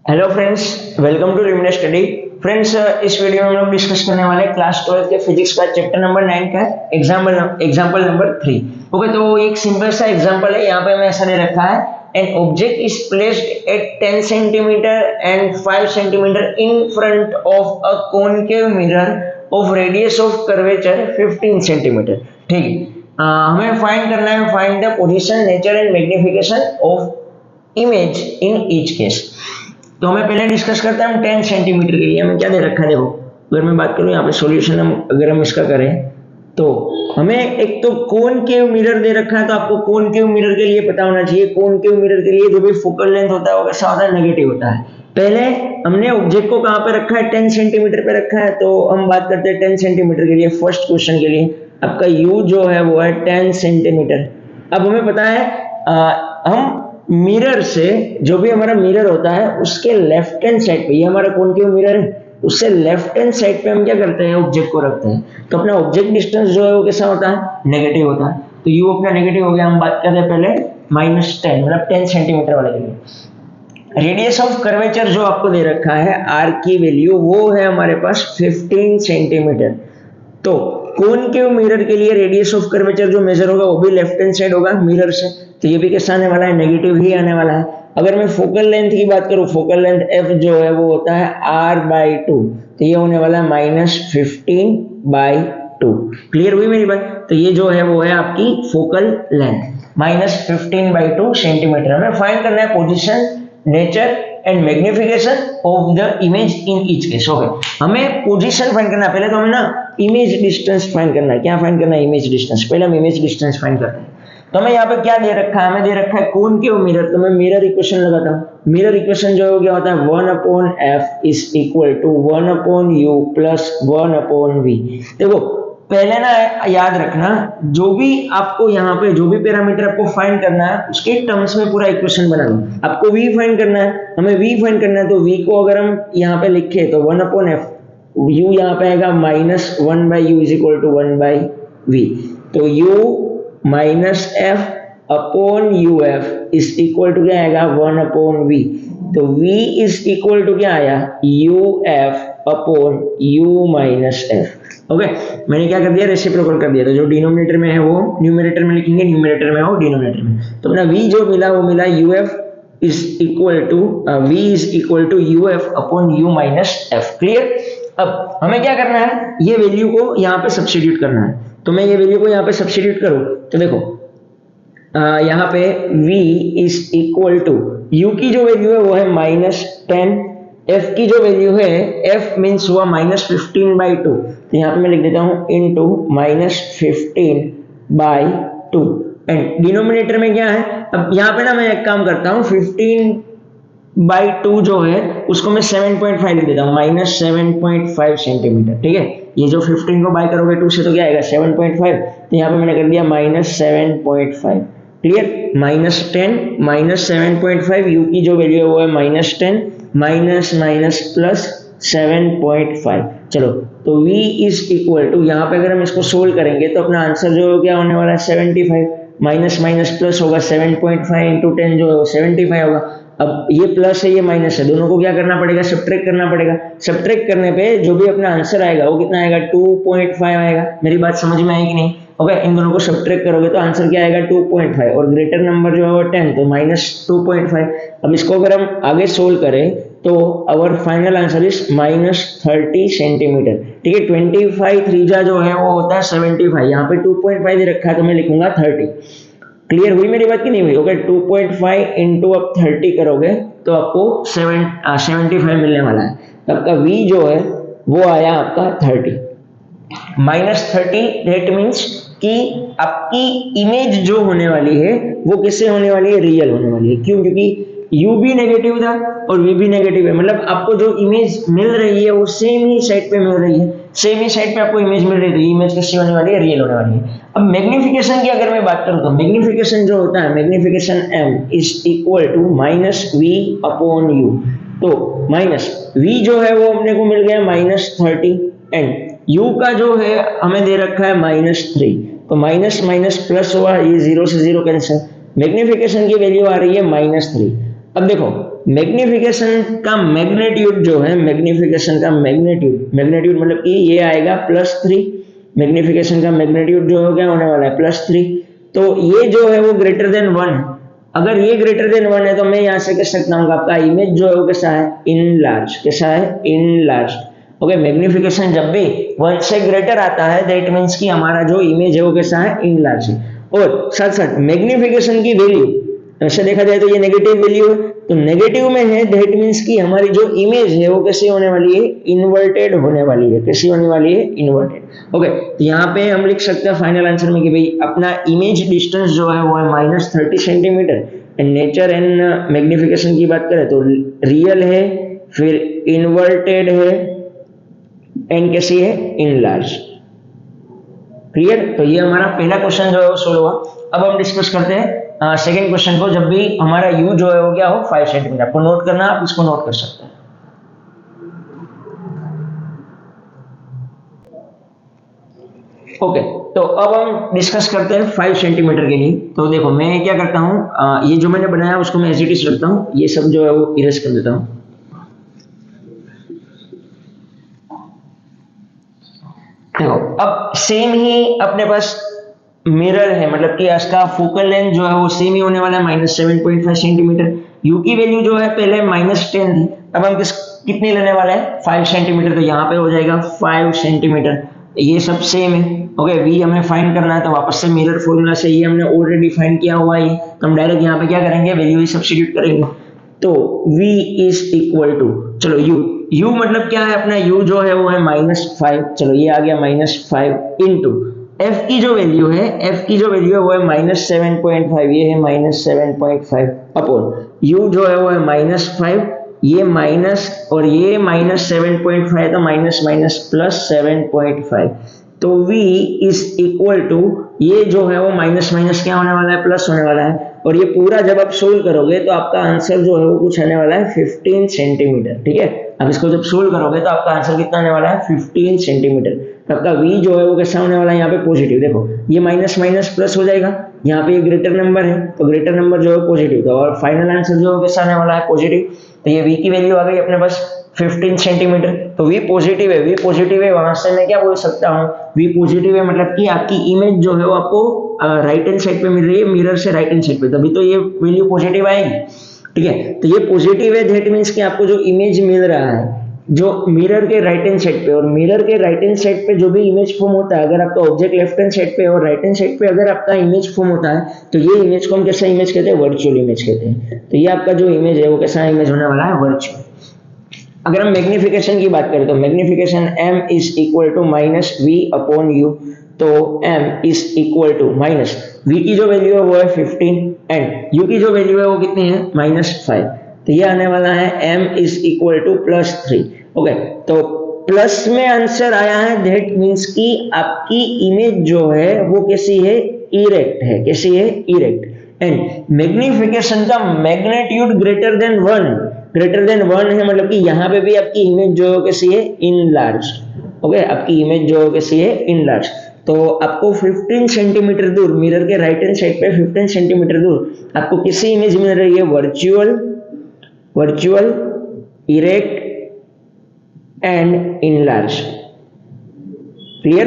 Hello friends, welcome to liminate study. Friends, इस video में हम लोग डिस्कस करने वाले हैं क्लास 12 के फिजिक्स का चैप्टर नंबर 9 का एग्जांपल नंबर 3। ओके, तो एक सिंपल सा एग्जांपल है। यहाँ पे हमें ऐसा दे रखा है, an object is placed at 10 centimetre and 5 centimetre in front of a concave mirror of radius of curvature 15 centimetre. ठीक है, हमें फाइंड करना है, find the position, nature and magnification of image in each case. तो हमें पहले discuss करते हैं हम 10 सेंटीमीटर के लिए हमें क्या दे रखा है। देखो, अगर मैं बात करूं यहाँ पे सॉल्यूशन अगर हम इसका करें तो हमें एक तो कॉनकेव मिरर दे रखा है। तो आपको कॉनकेव मिरर के लिए पता होना चाहिए, कॉनकेव मिरर के लिए जो भी फोकल लेंथ होता है वो कैसा होता है, नेगेटिव होता है। पहले हमने ऑब्जेक्ट को कहाँ पे रखा है, 10 सेंटीमीटर पे रखा है। तो हम बात करते हैं 10 सेंटीमीटर के लिए। फर्स्ट क्वेश्चन के लिए आपका यू जो है वो है 10 सेंटीमीटर। अब हमें पता है हम मिरर से, जो भी हमारा मिरर होता है उसके लेफ्ट हैंड साइड पे, ये हमारा कॉनकेव मिरर है, उससे लेफ्ट हैंड साइड पे हम क्या करते हैं, ऑब्जेक्ट को रखते हैं। तो अपना ऑब्जेक्ट डिस्टेंस जो है वो कैसा होता है, नेगेटिव होता है। तो यू अपना नेगेटिव हो गया। हम बात करते हैं पहले -10 मतलब 10 सेंटीमीटर वाले के लिए। रेडियस ऑफ कर्वेचर जो आपको दे रखा है, आर की वैल्यू वो है हमारे पास 15 सेंटीमीटर। तो कॉनकेव मिरर के लिए रेडियस ऑफ कर्वेचर जो मेजर होगा वो भी लेफ्ट हैंड साइड होगा मिरर से। तो ये भी कैसा आने वाला है, नेगेटिव ही आने वाला है। अगर मैं फोकल लेंथ की बात करूं, फोकल लेंथ एफ जो है वो होता है r/2। तो ये होने वाला है -15/2। क्लियर हुई मेरी बात? तो ये जो है वो है आपकी फोकल लेंथ -15/2 सेंटीमीटर। हमें फाइंड करना है position, nature and magnification of the image in each case. Okay, हमें पोजीशन फाइंड करना है। पहले तो हमें ना इमेज डिस्टेंस फाइंड करना है। क्या फाइंड करना है, इमेज डिस्टेंस। पहले हम इमेज डिस्टेंस फाइंड करते हैं। तो हमें यहाँ पे क्या दे रखा है, हमें दे रखा है कॉनकेव मिरर। तो मैं मिरर इक्वेशन लगाता हूँ। मिरर इक्वेशन जो हो गया होता है 1/f is equal to 1/u plus 1/v। देखो, पहले ना याद रखना, जो भी आपको यहाँ पे जो भी पैरामीटर आपको फाइंड करना है उसके टर्म्स में पूरा इक्वेशन बनाना। आपको v फाइंड करना है, हमें v फाइंड करना है। तो v को अगर हम यहाँ पे लिखे तो 1/f, u यहाँ पे आएगा -1/u is equal to 1/v। तो u minus f upon u f is equal to क्या आएगा, 1/v। तो v इज इक्वल टू क्या आया, you f upon u minus F. Okay, मैंने क्या कर दिया, रेसिप्रोकल कर दिया। तो जो डिनोमिनेटर में है वो न्यूमरेटर में लिखेंगे, न्यूमरेटर में हो डिनोमिनेटर में। तो अपना v जो मिला वो मिला u f is equal to v is equal to u f upon u minus f. Clear? अब हमें क्या करना है, ये वैल्यू को यहाँ पे सब्स्टिट्यूट करना है। तो मैं ये वैल्यू को यहाँ पे सब्स्टिट्यूट करूँ तो देखो, यहाँ पे v is equal to u की जो वैल्यू है वो है -10, f की जो वैल्यू है, f मीन्स हुआ -15/2। तो यहाँ पे मैं लिख देता हूँ इनटू -15/2 एंड डिनोमिनेटर में क्या है। अब यहाँ पे ना मैं एक काम करता हूँ, 15/2 जो है उसको मैं 7.5 लिख देता हूँ, -7.5 सेंटीमीटर। ठीक है, ये जो 15 को बाय करोगे 2 से तो क्या आएगा 7.5। तो यहाँ पे मैंने कर दिया -7.5। क्लियर? -10 -7.5, यू की जो वैल्यू है वो है -10 माइनस प्लस 7.5। चलो, तो v इज इक्वल टू, यहाँ पे अगर हम इसको सोल्व करेंगे तो अपना आंसर जो क्या होने वाला है 75। माइनस माइनस प्लस होगा, 7.5 इंटू 10 जो है वो 75 होगा। अब ये प्लस है ये माइनस है, दोनों को क्या करना पड़ेगा, सब्ट्रैक्ट करना पड़ेगा। सब्ट्रैक्ट करने पे जो भी अपना आंसर आएगा वो कितना आएगा, 2.5 आएगा। मेरी बात समझ में आई कि नहीं? ओके, इन दोनों को सब्ट्रैक्ट करोगे तो आंसर क्या आएगा, 2.5 और ग्रेटर नंबर जो है वो 10, तो -2.5। अब इसको अगर हम आगे सोल्व करें तो our final answer is -30 centimetre. ठीक है, 25 3 जो है वो होता है 75। यहाँ पे 2.5 दे रखा है तो मैं लिखूंगा 30। क्लियर हुई मेरी बात की नहीं हुई? ओके, 2.5 इंटू आप 30 करोगे तो आपको 75 मिलने वाला है। तो आपका v जो है वो आया आपका 30। -30 दैट मीन्स कि आपकी इमेज जो होने वाली है वो किससे होने वाली है, रियल होने वाली है। क्यों? क्योंकि u भी नेगेटिव था और v भी नेगेटिव है, मतलब आपको जो इमेज मिल रही है वो सेम ही साइड पे मिल रही है, सेम ही साइड पे आपको इमेज मिल रही है। तो इमेज किससे होने वाली है, रियल होने वाली है। अब मैग्निफिकेशन की अगर मैं बात करूं तो मैग्निफिकेशन जो होता है, magnification m is equal to -v/u। तो -v जो है वो अपने को मिल गया -30 एंड u का जो है हमें दे रखा है -3। तो माइनस माइनस प्लस हुआ, ये 0 से 0 कैंसिल। मैग्निफिकेशन की वैल्यू आ रही है -3। अब देखो मैग्निफिकेशन का मैग्नीट्यूड जो है, मैग्निफिकेशन का मैग्नीट्यूड, मैग्नीट्यूड मतलब कि ये आएगा +3, मैग्निफिकेशन का मैग्नीट्यूड जो हो गया होने वाला है +3। तो ये जो है वो ग्रेटर देन 1 है। अगर ये ग्रेटर देन 1 है तो मैं यहां से कह सकता हूँ आपका इमेज जो है वो कैसा है, इन लार्ज, कैसा है, इन लार्ज। ओके, मैग्निफिकेशन जब भी 1 से ग्रेटर आता है दैट मीन्स कि हमारा जो इमेज है वो कैसा है, इन लार्ज है। और साथ साथ मैग्निफिकेशन की वैल्यू ऐसे देखा जाए तो ये नेगेटिव वैल्यू है, तो नेगेटिव में है दैट मीन्स कि हमारी जो इमेज है वो कैसी होने वाली है, इन्वर्टेड होने वाली है। कैसी होने वाली है, इन्वर्टेड। ओके, तो यहाँ पे हम लिख सकते हैं फाइनल आंसर में कि भाई अपना इमेज डिस्टेंस जो है वो है -30 centimetre. And nature and magnification की बात करें तो रियल है, फिर इन्वर्टेड है, एंड कैसी है, इन लार्ज। क्लियर? तो ये हमारा पहला क्वेश्चन जो है वो सोल्व हुआ। अब हम डिस्कस करते हैं सेकेंड क्वेश्चन को, जब भी हमारा u जो है वो क्या हो, 5 सेंटीमीटर। आपको नोट करना, आप इसको नोट कर सकते हैं। ओके, तो अब हम डिस्कस करते हैं 5 सेंटीमीटर के लिए। तो देखो मैं क्या करता हूँ, ये जो मैंने बनाया उसको मैं एज इट इज रखता हूँ, ये सब जो है वो इरेज कर देता हूँ। देखो अब सेम ही अपने पास मिरर है, मतलब कि इसका फोकल लेंथ जो है वो सेम ही होने वाला है, -7.5 सेंटीमीटर। यू की वैल्यू जो है पहले -10 थी, अब हम कितनी लेने वाले हैं, 5 सेंटीमीटर। तो यहाँ पे हो जाएगा 5 सेंटीमीटर। ये सब सेम है। ओके, वी हमें फाइंड करना है, तो वापस से मिरर फॉर्मूला से ये हमने ऑलरेडी फाइंड किया हुआ है, तो हम डायरेक्ट यहाँ पे क्या करेंगे, वैल्यू ही सब्स्टिट्यूट करेंगे। तो v इज इक्वल टू, चलो u मतलब क्या है अपना, u जो है वो है -5। चलो ये आ गया -5 इंटू f की जो वैल्यू है, f की जो वैल्यू है वो है -7.5, ये है -7.5 अपॉन u जो है वो है -5, ये माइनस और ये -7.5, तो माइनस माइनस प्लस 7.5। तो v इज इक्वल टू, ये जो है वो माइनस माइनस क्या होने वाला है, प्लस होने वाला है। और ये पूरा जब आप सोल्व करोगे तो आपका आंसर जो है वो कुछ आने वाला है 15 सेंटीमीटर। ठीक है, अब इसको जब सोल्व करोगे तो आपका आंसर कितना आने वाला है, 15 सेंटीमीटर। तो आपका v जो है वो कैसा होने वाला है, यहाँ पे पॉजिटिव। देखो ये माइनस माइनस प्लस हो जाएगा, यहाँ पे ये ग्रेटर नंबर है तो ग्रेटर नंबर जो है पॉजिटिव, तो और फाइनल आंसर जो है कैसा आने वाला है, पॉजिटिव। तो ये v की वैल्यू आ गई अपने पास 15 सेंटीमीटर। तो v पॉजिटिव है, v पॉजिटिव है, वहां से मैं क्या बोल सकता हूँ, v पॉजिटिव है मतलब कि आपकी इमेज जो है वो आपको राइट हैंड साइड पे मिल रही है, मिरर से राइट हैंड साइड पे, तभी तो ये वैल्यू पॉजिटिव आएगी। ठीक है, तो ये पॉजिटिव है, दैट मीन्स कि आपको जो इमेज मिल रहा है जो मिरर के राइट हैंड साइड पे, और मिरर के राइट हैंड साइड पे जो भी इमेज फॉर्म होता है, अगर आपका ऑब्जेक्ट लेफ्ट हैंड साइड पे और राइट हैंड साइड पे अगर आपका इमेज फॉर्म होता है तो ये इमेज को हम कैसा इमेज कहते हैं, वर्चुअल इमेज कहते हैं। तो ये आपका जो इमेज है वो कैसा इमेज होने वाला है, वर्चुअल। अगर हम मैग्निफिकेशन की बात करें तो magnification m is equal to -v upon u। तो m is equal to minus v की जो वैल्यू है वो है 15 एंड u की जो वैल्यू है वो कितनी है, -5। तो ये आने वाला है m is equal to +3। Okay, तो प्लस में आंसर आया है, दैट मीन्स कि आपकी इमेज जो है वो कैसी है, इरेक्ट है। कैसी है, इरेक्ट। एंड मैग्निफिकेशन का magnitude greater than 1, greater than 1 है, मतलब कि यहाँ पे भी आपकी इमेज जो कैसी है, इन लार्ज। ओके, आपकी इमेज जो कैसी है, इन लार्ज। तो आपको 15 सेंटीमीटर दूर मिरर के राइट हैंड साइड पे 15 सेंटीमीटर दूर आपको किसी इमेज मिल रही है, virtual, virtual, erect and in large. Clear?